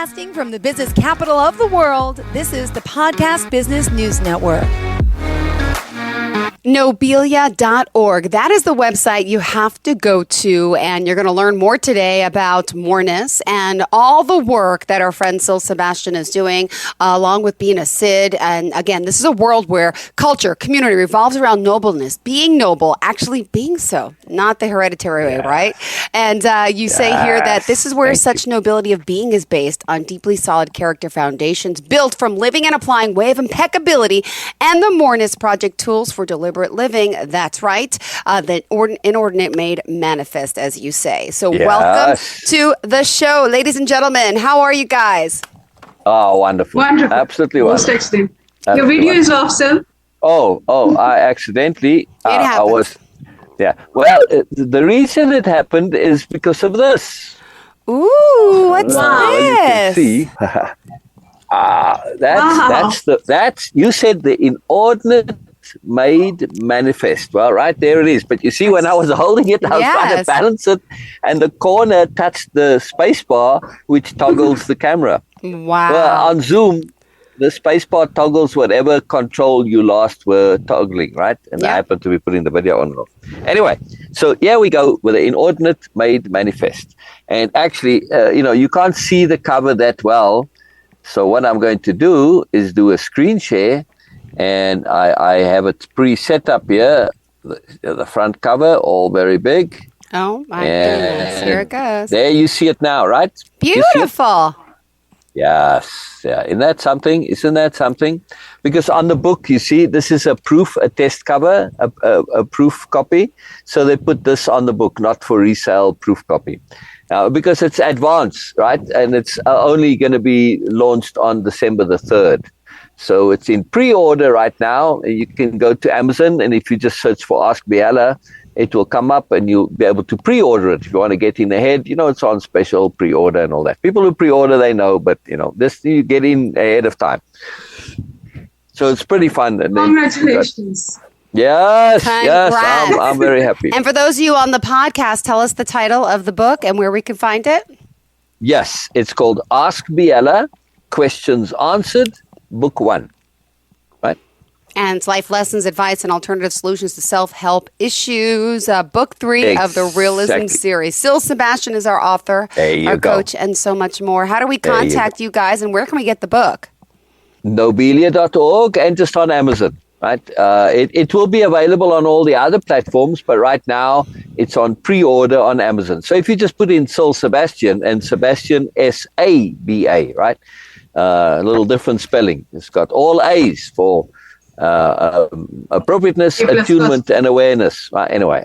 Broadcasting from the business capital of the world, this is the Podcast Business News Network. Nobilia.org. That is the website you have to go to, and you're going to learn more today about moreness and all the work that our friend Sabastian is doing, along with being a Sid. And again, this is a world where culture, community revolves around nobleness, being noble, actually being so, not the hereditary way, right? And you say here that this is where such nobility of being is based on deeply solid character foundations built from living and applying way of impeccability and the Moreness Project tools for deliberate living. That's right. The inordinate made manifest, as you say. So welcome to the show, ladies and gentlemen. How are you guys? Oh, wonderful. Wonderful. Absolutely Most wonderful. excellent. Your video is off, sir. I accidentally. It happens. Well, the reason it happened is because of this. Ooh, what's this? You can see. That's you said the inordinate made manifest. Well, right there it is. But you see, when I was holding it, I was trying to balance it, and the corner touched the space bar, which toggles the camera. Wow. Well, on Zoom, the space bar toggles whatever control you last were toggling, right? And I happen to be putting the video on and off. Anyway, so here we go with the inordinate made manifest. And actually, you can't see the cover that well. So what I'm going to do is do a screen share. And I have it pre-set up here, the front cover, all very big. Oh, my goodness. Here it goes. There you see it now, right? Beautiful. Yes. Yeah. Isn't that something? Because on the book, you see, this is a test cover, a proof copy. So they put this on the book, not for resale, proof copy. Because it's advanced, right? And it's only going to be launched on December the 3rd. So it's in pre-order right now. You can go to Amazon, and if you just search for Ask Biala, it will come up, and you'll be able to pre-order it. If you want to get in ahead, it's on special pre-order and all that. People who pre-order, they know, but this you get in ahead of time. So it's pretty fun. And Congratulations. Yes, I'm very happy. And for those of you on the podcast, tell us the title of the book and where we can find it. Yes, it's called Ask Biala, Questions Answered, Book 1. Right? And it's Life Lessons, Advice, and Alternative Solutions to Self-Help Issues, Book 3 of the Realism series. Sabastian is our author, our coach, and so much more. How do we contact you guys, and where can we get the book? Nobilia.org and just on Amazon. Right? It will be available on all the other platforms, but right now it's on pre-order on Amazon. So if you just put in Sabastian and Sabastian S-A-B-A, right? A little different spelling. It's got all A's for appropriateness, attunement, and awareness. Anyway,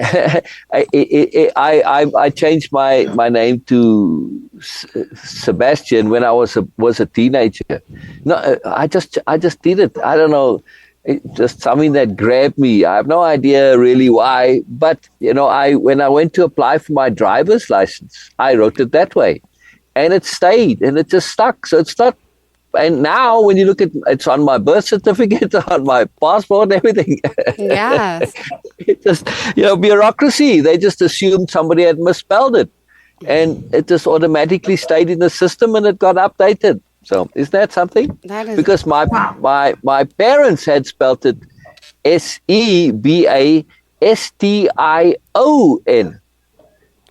I changed my name to Sabastian when I was a teenager. No, I just did it. I don't know. It's just something that grabbed me. I have no idea really why, but when I went to apply for my driver's license, I wrote it that way, and it stayed, and it just stuck. So it's not. And now, when you look at it's on my birth certificate, on my passport, everything. Yes. It just bureaucracy. They just assumed somebody had misspelled it, and it just automatically stayed in the system, and it got updated. So is that something? That is because my parents had spelled it Sebastian.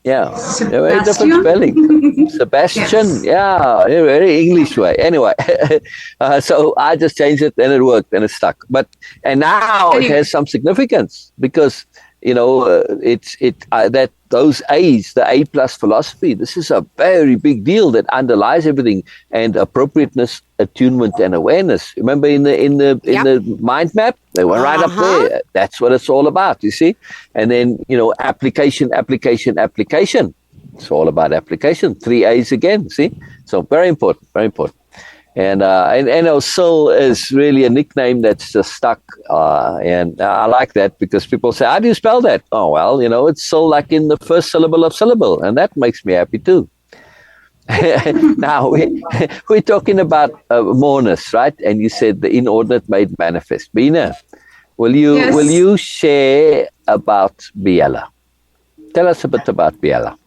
Yeah, very different spelling. Sebastian, very English way. Anyway, so I just changed it, and it worked, and it stuck. And now it has some significance because that those A's, the A+ philosophy, this is a very big deal that underlies everything, and appropriateness, attunement, and awareness. Remember in the mind map, they were right up there. That's what it's all about, you see. And then application. It's all about application. 3 A's again. See, so very important. And Sil is really a nickname that's just stuck. And I like that because people say, how do you spell that? Oh, well, it's Sil like in the first syllable of syllable. And that makes me happy too. Now, we're talking about moreness, right? And you said the inordinate made manifest. Bina, will you share about Biala? Tell us a bit about Biala.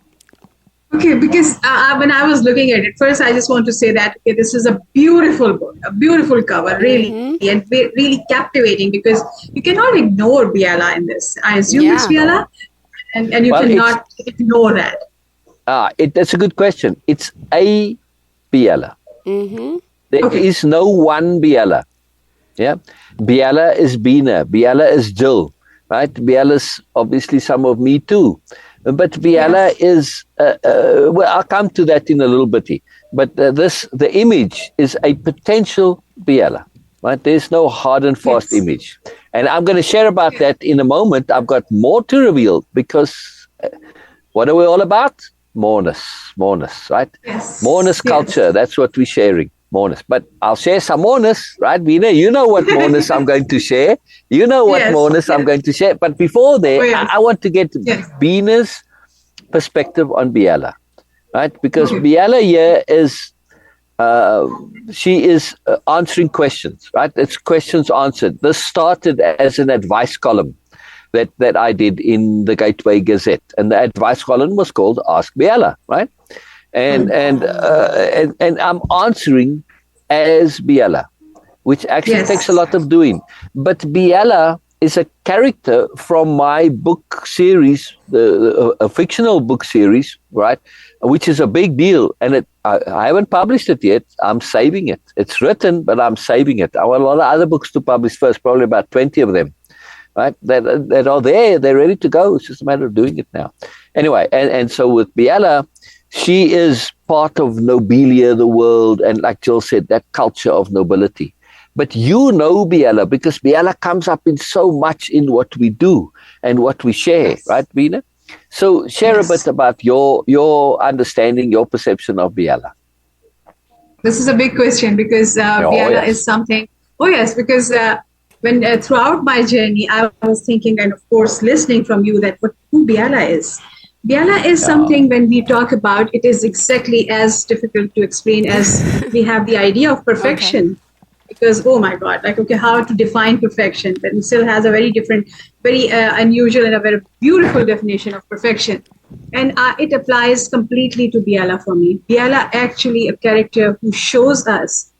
Okay, because when I was looking at it, first I just want to say that okay, this is a beautiful book, a beautiful cover, really, and really captivating because you cannot ignore Biala in this. I assume it's Yeah. Biala, and you Well, cannot ignore that. That's a good question. It's a Biala. There is no one Biala. Yeah, Biala is Bina, Biala is Jill, right? Biala is obviously some of me too, but Biala is. Well, I'll come to that in a little bit. But the image is a potential Biala, right? There's no hard and fast image, and I'm going to share about that in a moment. I've got more to reveal because what are we all about? Moreness, right? Yes. Moreness culture. That's what we're sharing. Moreness. But I'll share some moreness, right, Bina? You know what moreness I'm going to share. You know what moreness I'm going to share. But before that, I want to get Bina's perspective on Biala, right? Because Biala here is, she is answering questions, right? It's questions answered. This started as an advice column that I did in the Gateway Gazette. And the advice column was called Ask Biala, right? And I'm answering as Biala, which actually takes a lot of doing. But Biala is a character from my book series, a fictional book series, right? Which is a big deal. And I haven't published it yet. I'm saving it. It's written, but I'm saving it. I want a lot of other books to publish first, probably about 20 of them, right? That are there. They're ready to go. It's just a matter of doing it now. Anyway, and so with Biala, she is part of Nobilia, the world, and like Jill said, that culture of nobility. But you know Biala because Biala comes up in so much in what we do and what we share, right, Bina? So share a bit about your understanding, your perception of Biala. This is a big question because Biala is something. Oh yes, because when throughout my journey, I was thinking, and of course, listening from you, that who Biala is. Biala is something when we talk about, it is exactly as difficult to explain as we have the idea of perfection. Because, oh my God, like, okay, how to define perfection? But it still has a very different, very unusual and a very beautiful definition of perfection. And it applies completely to Biala for me. Biala actually a character who shows us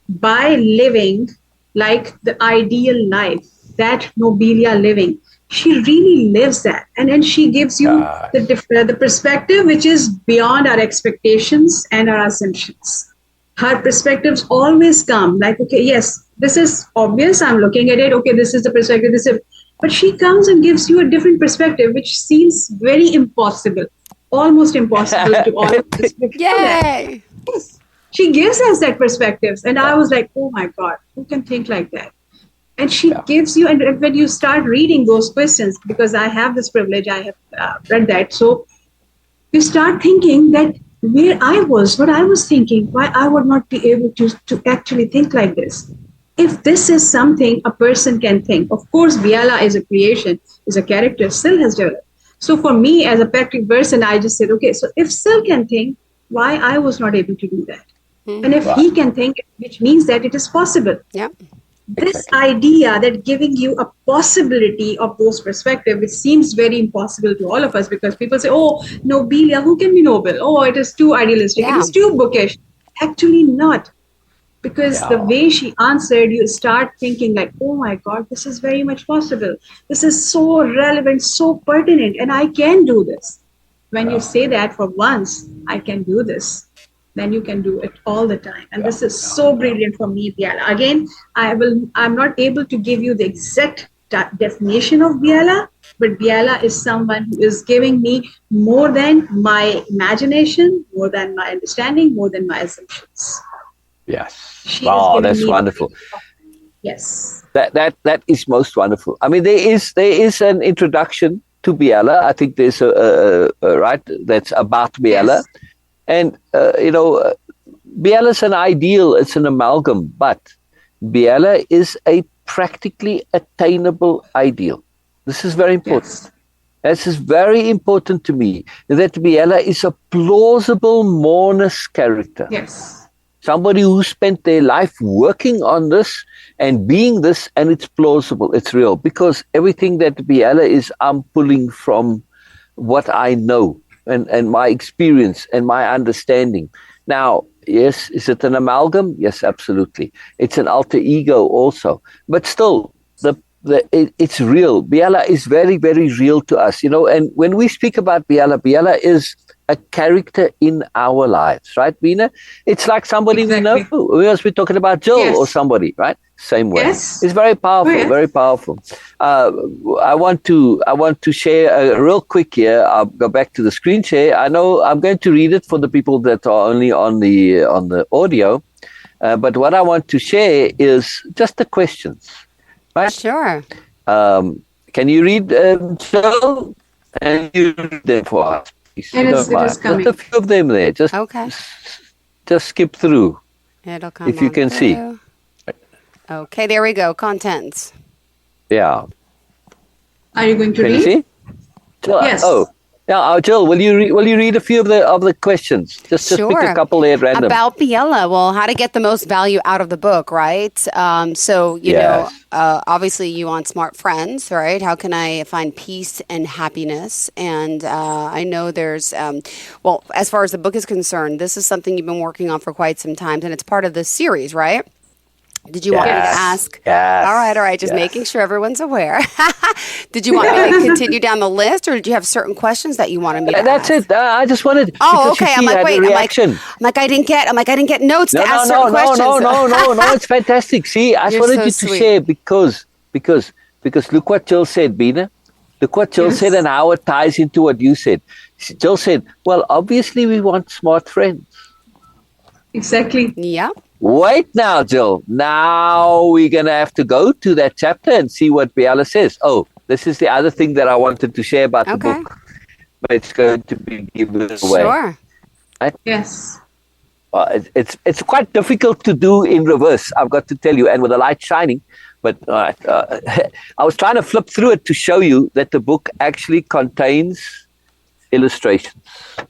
by living like the ideal life, that nobilia living. She really lives that. And then she gives you the perspective which is beyond our expectations and our assumptions. Her perspectives always come like, okay, yes, this is obvious. I'm looking at it. Okay, this is the perspective. But she comes and gives you a different perspective, which seems very impossible, almost impossible to all of us. Yay! Yes, she gives us that perspectives. And I was like, oh my God, who can think like that? And she gives you, and when you start reading those questions, because I have this privilege, I have read that. So you start thinking that where I was, what I was thinking, why I would not be able to actually think like this. If this is something a person can think, of course, Biala is a creation, is a character, Sil has developed. So for me, as a practical person, I just said, okay, so if Sil can think, why I was not able to do that? And if he can think, which means that it is possible. Yeah. This idea that giving you a possibility of those perspectives, which seems very impossible to all of us, because people say, oh, nobilia, who can be noble? Oh, it is too idealistic. It is too bookish. Actually not. Because the way she answered, you start thinking like, oh my God, this is very much possible. This is so relevant, so pertinent, and I can do this. When you say that for once, I can do this, then you can do it all the time. And this is so brilliant for me, Biala. Again, I'm not able to give you the exact definition of Biala, but Biala is someone who is giving me more than my imagination, more than my understanding, more than my assumptions. Yes. Wow, that's wonderful. Yes. That is most wonderful. I mean, there is an introduction to Biala. I think there's a right that's about Biala. Yes. And, Biala is an ideal, it's an amalgam, but Biala is a practically attainable ideal. This is very important. Yes. This is very important to me, that Biala is a plausible moreness character. Yes. Somebody who spent their life working on this and being this, and it's plausible, it's real. Because everything that Biala is, I'm pulling from what I know. and my experience and my understanding. Now, yes, is it an amalgam? Yes, absolutely. It's an alter ego also. But still, it's real. Biala is very, very real to us, and when we speak about Biala is a character in our lives, right, Bina? It's like somebody we know. We must be talking about Jill or somebody, right? Same way. Yes. It's very powerful, very powerful. I want to share real quick here. I'll go back to the screen share. I know I'm going to read it for the people that are only on the audio, but what I want to share is just the questions. Right? Sure. Can you read, Jill? And you read them for us, please. It is coming. Just a few of them there. Just skip through. It'll come if you can through. see. Okay, there we go. Contents. Yeah. Are you going to Can read? You see? Jill, yes. Jill, will you read a few of the questions? Just pick a couple there at random. About Biala, well, how to get the most value out of the book, right? So you know, obviously you want smart friends, right? How can I find peace and happiness? And I know there's, well, as far as the book is concerned, this is something you've been working on for quite some time, and it's part of this series, right? Did you want me to ask? Yes. All right. Just making sure everyone's aware. Did you want me to continue down the list, or did you have certain questions that you wanted me to That's ask? it. I just wanted. Oh, okay. I'm like, wait. Reaction. I didn't get notes to ask certain questions. No. It's fantastic. See, I just wanted you to share because look what Jill said, Bina. Look what Jill said and how it ties into what you said. Jill said, well, obviously we want smart friends. Exactly. Yeah. Wait now, Jill. Now we're going to have to go to that chapter and see what Biala says. Oh, this is the other thing that I wanted to share about the book. But it's going to be given away. Sure. Right? Yes. It's quite difficult to do in reverse, I've got to tell you, and with the light shining. But I was trying to flip through it to show you that the book actually contains illustrations,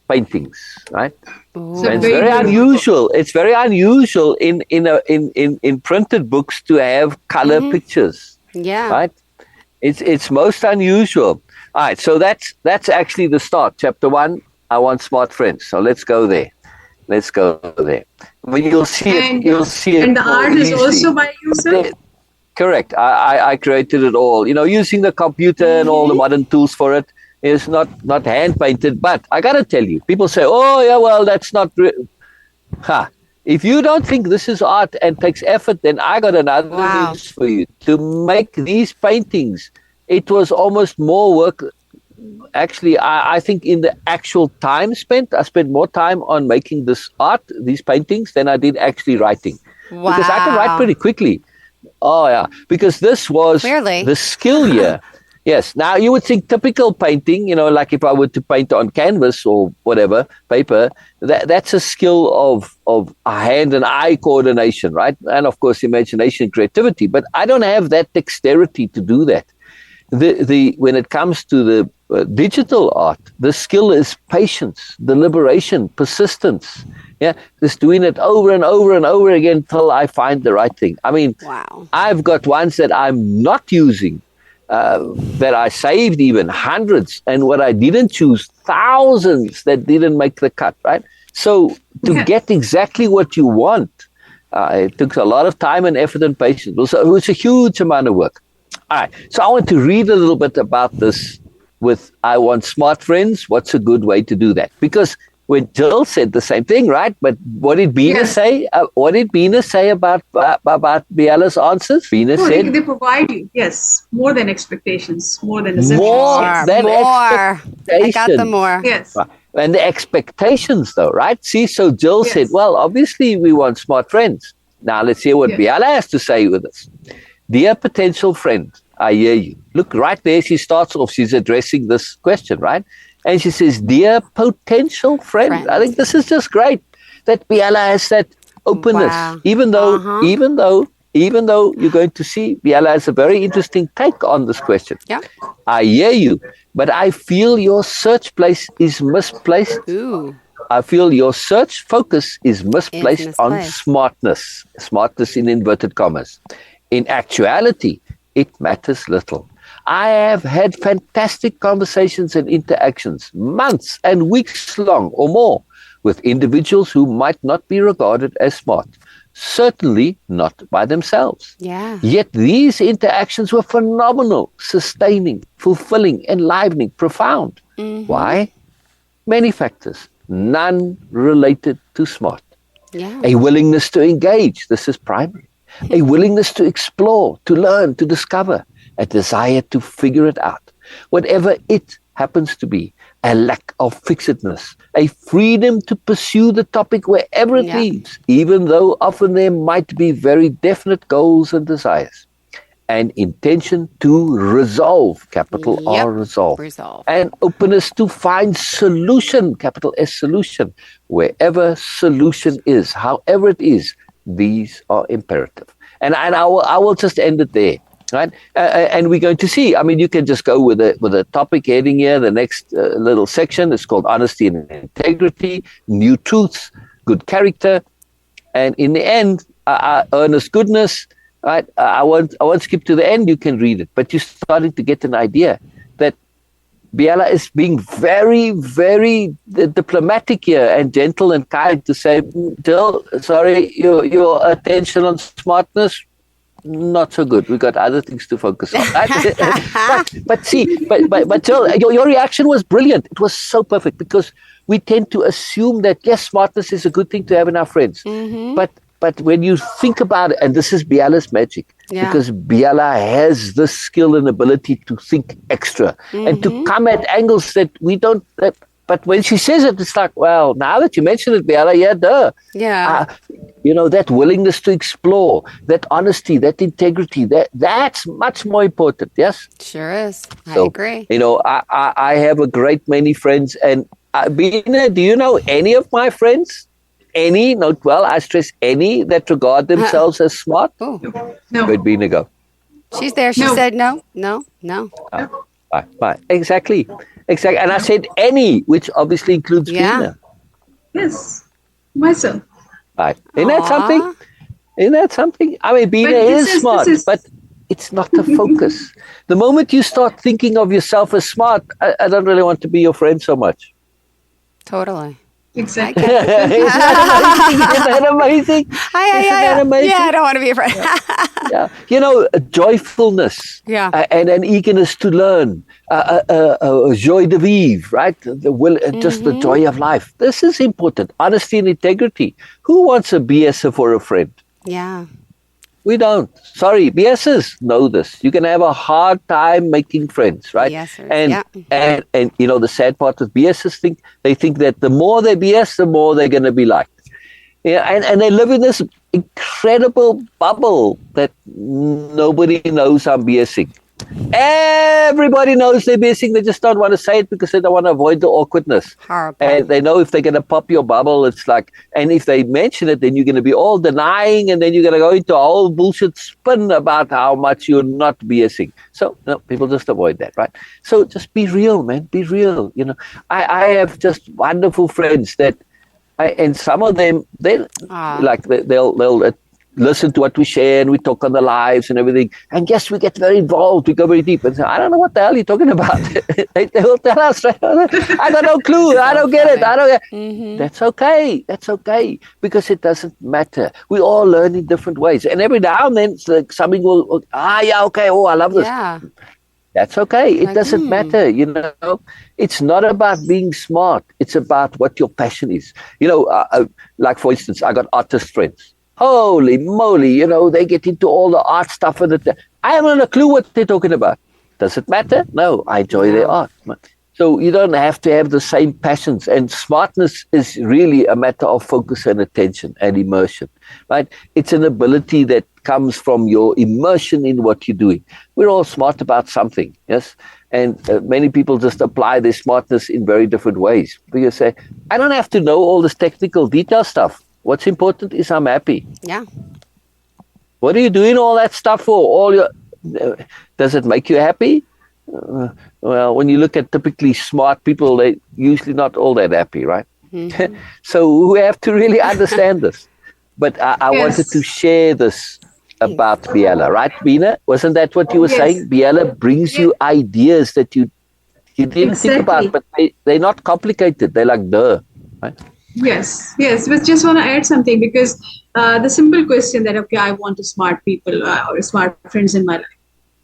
paintings, right? So it's very unusual. It's very unusual in printed books to have color pictures. Yeah. Right? It's most unusual. All right, so that's actually the start. Chapter 1, I want smart friends. So let's go there. When you'll see it. And the art is also by you, sir? Correct. I created it all. Using the computer and all the modern tools for it. Is not hand painted, but I gotta tell you, people say, "Oh yeah, well that's not." If you don't think this is art and takes effort, then I got another news for you. To make these paintings, it was almost more work. Actually, I think in the actual time spent, I spent more time on making this art, these paintings, than I did actually writing. Wow. Because I can write pretty quickly. Oh yeah, because this was the skill here. Yes. Now, you would think typical painting, like if I were to paint on canvas or whatever, paper, that's a skill of hand and eye coordination, right? And, of course, imagination and creativity. But I don't have that dexterity to do that. When it comes to the digital art, the skill is patience, deliberation, persistence. Yeah, just doing it over and over and over again till I find the right thing. I mean, I've got ones that I'm not using. That I saved even hundreds, and what I didn't choose, thousands that didn't make the cut, right? So to get exactly what you want, it took a lot of time and effort and patience. It was a huge amount of work. All right, so I want to read a little bit about this with I want smart friends. What's a good way to do that? Because when Jill said the same thing, right? But what did Bina say? What did Bina say about Biala's answers? Bina said they provide you, more than expectations, more than assumptions. More than expectations. I got the more. Yes. And the expectations, though, right? See, so Jill said, well, obviously we want smart friends. Now let's hear what Biala has to say with us. Dear potential friend, I hear you. Look, right there, she starts off, she's addressing this question, right? And she says, dear potential friend. I think this is just great that Biala has that openness. Wow. Even though you're going to see Biala has a very interesting take on this question. Yeah. I hear you, but I feel your search place is misplaced. Ooh. I feel your search focus is misplaced on smartness. Smartness in inverted commas. In actuality, it matters little. I have had fantastic conversations and interactions, months and weeks long or more, with individuals who might not be regarded as smart. Certainly not by themselves. Yeah. Yet these interactions were phenomenal, sustaining, fulfilling, enlivening, profound. Why? Many factors, none related to smart. Yeah. A willingness to engage, this is primary. A willingness to explore, to learn, to discover, a desire to figure it out. Whatever it happens to be, a lack of fixedness, a freedom to pursue the topic wherever it leads, even though often there might be very definite goals and desires. An intention to resolve, capital R, resolve. And openness to find solution, capital S, solution. Wherever solution is, however it is, these are imperative. And I will just end it there. Right, and we're going to see. I mean, you can just go with a topic heading here. The next little section is called honesty and integrity, new truths, good character, and in the end, earnest goodness. Right, I won't skip to the end. You can read it, but you're starting to get an idea that Biala is being very, very diplomatic here and gentle and kind to say, Jill, sorry, your attention on smartness. Not so good. We've got other things to focus on. Right? but Jill, your reaction was brilliant. It was so perfect because we tend to assume that, yes, smartness is a good thing to have in our friends. But when you think about it, and this is Biala's magic, because Biala has this skill and ability to think extra and to come at angles that we don't. But when she says it, it's like, well, now that you mention it, Biala, that willingness to explore, that honesty, that integrity, that's much more important, yes? Sure is. I agree. I have a great many friends. And Bina, do you know any of my friends? Any, note well, I stress any, that regard themselves as smart? Oh. No. Where'd Bina go? She's there. She said no. Right. Exactly. And I said any, which obviously includes Bina. Yes, myself. Right. Isn't that something? I mean, Bina is smart, but it's not the focus. The moment you start thinking of yourself as smart, I don't really want to be your friend so much. Totally. Exactly. Isn't that amazing? Yeah, I don't want to be a friend. Joyfulness and an eagerness to learn, joie de vivre, right? Just the joy of life. This is important. Honesty and integrity. Who wants a BSer for a friend? Yeah. We don't. Sorry, BSers know this. You can have a hard time making friends, right? Yes, and the sad part with BSers they think that the more they BS, the more they're going to be liked. Yeah, and they live in this incredible bubble that nobody knows I'm BSing. Everybody knows they're BSing. They just don't want to say it because they don't want to avoid the awkwardness. Horrible. And they know if they're going to pop your bubble, it's like, and if they mention it, then you're going to be all denying, and then you're going to go into a whole bullshit spin about how much you're not BSing. So, no, people just avoid that, right? So just be real, man. Be real. I have just wonderful friends and some of them, they'll listen to what we share, and we talk on the lives and everything. And yes, we get very involved. We go very deep and say, I don't know what the hell you're talking about. they will tell us, I got no clue. I don't get it. That's okay. That's okay. Because it doesn't matter. We all learn in different ways. And every now and then, it's like something will, okay. Oh, I love this. Yeah. That's okay. It doesn't matter. It's not about being smart. It's about what your passion is. Like for instance, I got artist friends. Holy moly, they get into all the art stuff. I haven't a clue what they're talking about. Does it matter? No, I enjoy their art. So you don't have to have the same passions. And smartness is really a matter of focus and attention and immersion, right? It's an ability that comes from your immersion in what you're doing. We're all smart about something, yes? And many people just apply their smartness in very different ways. Because say, I don't have to know all this technical detail stuff. What's important is I'm happy. Yeah. What are you doing all that stuff for? Does it make you happy? Well, when you look at typically smart people, they're usually not all that happy, right? So we have to really understand this. But I wanted to share this about Biella, right, Bina? Wasn't that what you were saying? Biella brings you ideas that you didn't think about, but they're not complicated. They're like, duh, right? Yes. But just want to add something, because the simple question that, okay, I want smart people or smart friends in my life.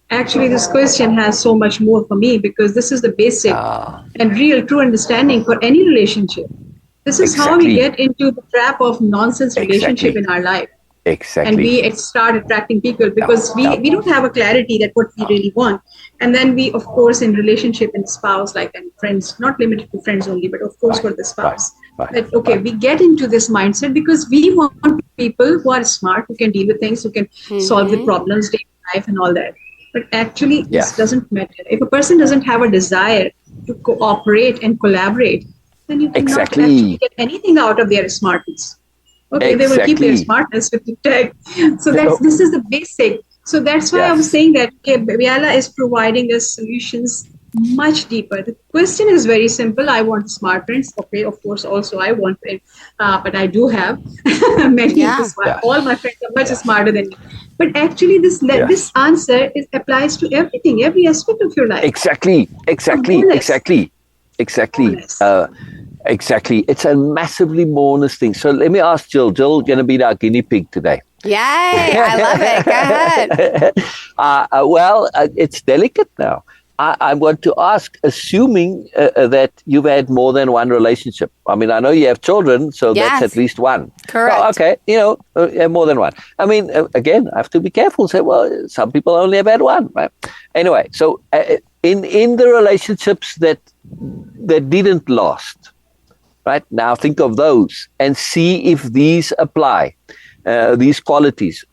Actually, this question has so much more for me, because this is the basic and real true understanding for any relationship. This is how we get into the trap of nonsense relationship in our life. And we start attracting people because we don't have a clarity that what we really want. And then we, of course, in relationship and spouse, like, and friends, not limited to friends only, but of course for the spouse. That, okay, we get into this mindset because we want people who are smart, who can deal with things, who can solve the problems, daily life and all that. But actually, this doesn't matter. If a person doesn't have a desire to cooperate and collaborate, then you cannot actually get anything out of their smartness. Okay, they will keep their smartness with the tech. So this is the basic. So that's why I was saying that Biella is providing us solutions much deeper. The question is very simple. I want smart friends. Okay, of course, also I want friends, but I do have many. All my friends are much smarter than me. But actually, this answer applies to everything, every aspect of your life. Exactly. It's a massively mourners thing. So let me ask Jill. Jill, going to be our guinea pig today. Yay! I love it. Go ahead. It's delicate now. I want to ask, assuming that you've had more than one relationship. I mean, I know you have children, so that's at least one. Correct. Oh, okay, more than one. I mean, again, I have to be careful. Say, well, some people only have had one, right? Anyway, so in the relationships that didn't last, right? Now think of those and see if these apply. These qualities,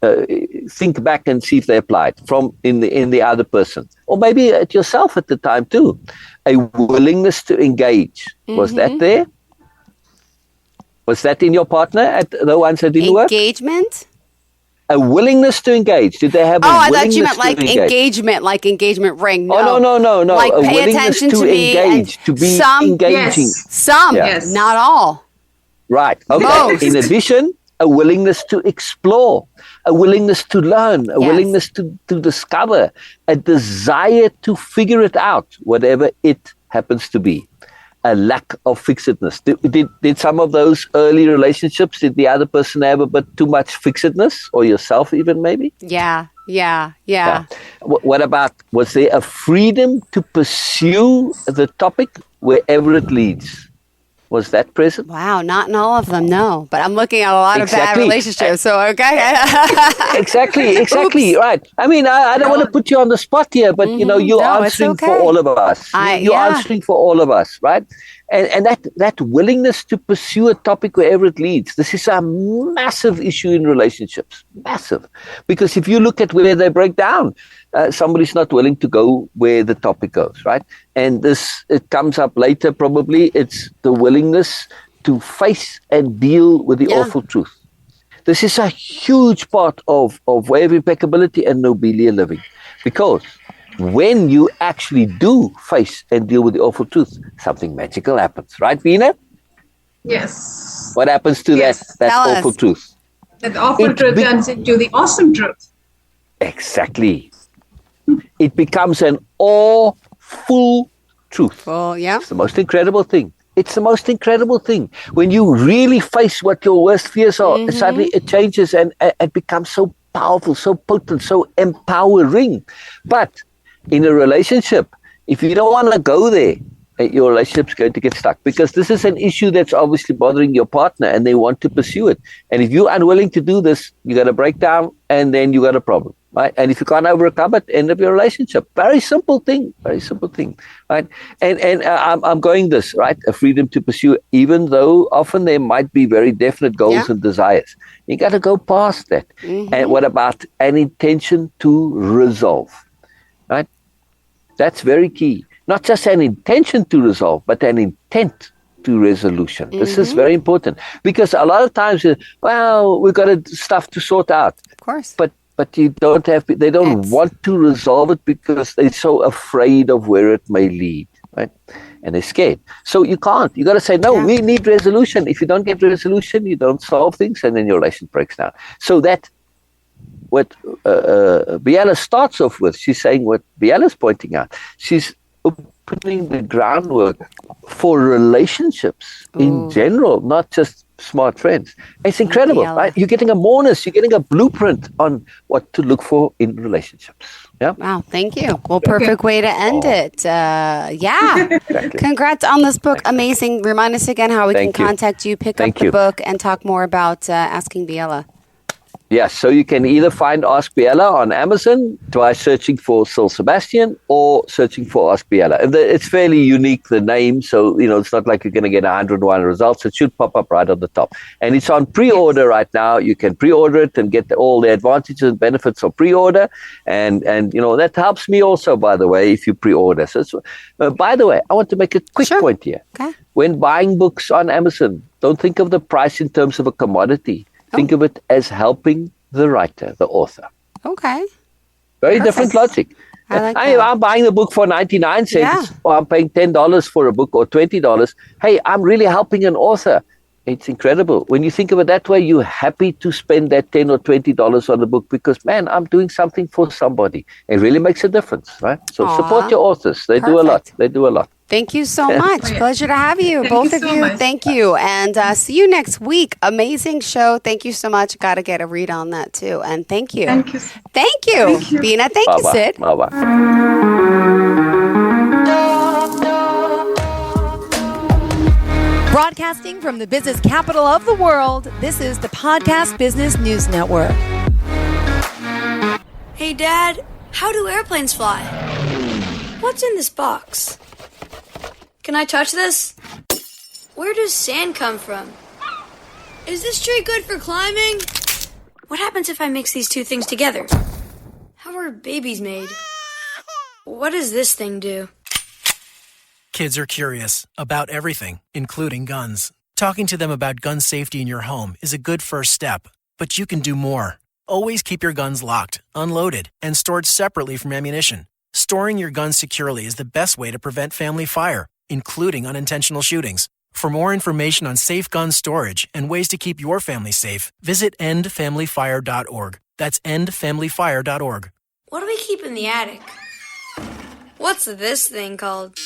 think back and see if they applied from in the other person, or maybe at yourself at the time too. A willingness to engage, was that there? Was that in your partner at the ones that didn't work? Engagement. A willingness to engage. Did they have? I thought you meant like engagement, like engagement ring. No. Oh no. Like a pay willingness attention to me engage, to be engaging. Some, not all. Right. Okay. Most. In addition, a willingness to explore, a willingness to learn, a willingness to discover, a desire to figure it out, whatever it happens to be. A lack of fixedness. Did some of those early relationships, did the other person have a bit too much fixedness, or yourself even maybe? Yeah. What about, was there a freedom to pursue the topic wherever it leads? Was that present? Wow, not in all of them, no. But I'm looking at a lot of bad relationships, so okay. Exactly, right. I mean, I don't want to put you on the spot here, but you're answering for all of us. You're answering for all of us, right? And that willingness to pursue a topic wherever it leads, this is a massive issue in relationships, massive. Because if you look at where they break down, somebody's not willing to go where the topic goes, right? And it comes up later probably. It's the willingness to face and deal with the awful truth. This is a huge part of way of impeccability and nobilia living. Because when you actually do face and deal with the awful truth, something magical happens. Right, Veena? Yes. What happens to that awful truth? That awful truth turns into the awesome truth. Exactly. It becomes an awful truth. Well, yeah. It's the most incredible thing. It's the most incredible thing. When you really face what your worst fears are, suddenly it changes and it becomes so powerful, so potent, so empowering. But in a relationship, if you don't want to go there, your relationship's going to get stuck, because this is an issue that's obviously bothering your partner and they want to pursue it. And if you're unwilling to do this, you got to break down and then you got a problem, right? And if you can't overcome it, end of your relationship. Very simple thing, right? And I'm going this, right? A freedom to pursue, even though often there might be very definite goals and desires. You got to go past that. And what about an intention to resolve, right? That's very key. Not just an intention to resolve, but an intent to resolution. This is very important, because a lot of times, we've got stuff to sort out. Of course. But you don't have. They don't want to resolve it because they're so afraid of where it may lead, right? And they're scared. So you can't. You got to say, no, we need resolution. If you don't get resolution, you don't solve things, and then your relation breaks down. So that what Biella starts off with. She's saying what Biella's pointing out. She's opening the groundwork for relationships in general, not just smart friends. It's incredible, right? You're getting a bonus, you're getting a blueprint on what to look for in relationships. Yeah. Wow, thank you. Well, perfect way to end it. Exactly. Congrats on this book. Amazing. Remind us again how we can contact you, pick up the book, and talk more about Asking Biella. Yes, so you can either find Ask Biella on Amazon by searching for Sil Sabastian or searching for Ask Biella. And it's fairly unique, the name, so it's not like you're going to get 101 results. It should pop up right on the top. And it's on pre-order right now. You can pre-order it and get all the advantages and benefits of pre-order. And that helps me also, by the way, if you pre-order. So by the way, I want to make a quick point here. Okay. When buying books on Amazon, don't think of the price in terms of a commodity. Think of it as helping the writer, the author. Okay. Very different logic. I like that. I'm buying the book for 99 cents, or I'm paying $10 for a book or $20. Hey, I'm really helping an author. It's incredible. When you think of it that way, you're happy to spend that $10 or $20 on the book because, man, I'm doing something for somebody. It really makes a difference, right? So support your authors. They do a lot. They do a lot. Thank you so much. Pleasure to have you, both of you. Thank you. And see you next week. Amazing show. Thank you so much. Got to get a read on that too. And thank you. Thank you. Thank you. Bina, thank you, Sid. Bye-bye. Broadcasting from the business capital of the world, this is the Podcast Business News Network. Hey, Dad, how do airplanes fly? What's in this box? Can I touch this? Where does sand come from? Is this tree good for climbing? What happens if I mix these two things together? How are babies made? What does this thing do? Kids are curious about everything, including guns. Talking to them about gun safety in your home is a good first step, but you can do more. Always keep your guns locked, unloaded, and stored separately from ammunition. Storing your guns securely is the best way to prevent family fire, including unintentional shootings. For more information on safe gun storage and ways to keep your family safe, visit endfamilyfire.org. That's endfamilyfire.org. What do we keep in the attic? What's this thing called?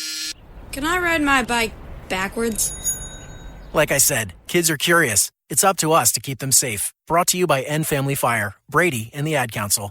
Can I ride my bike backwards? Like I said, kids are curious. It's up to us to keep them safe. Brought to you by End Family Fire, Brady, and the Ad Council.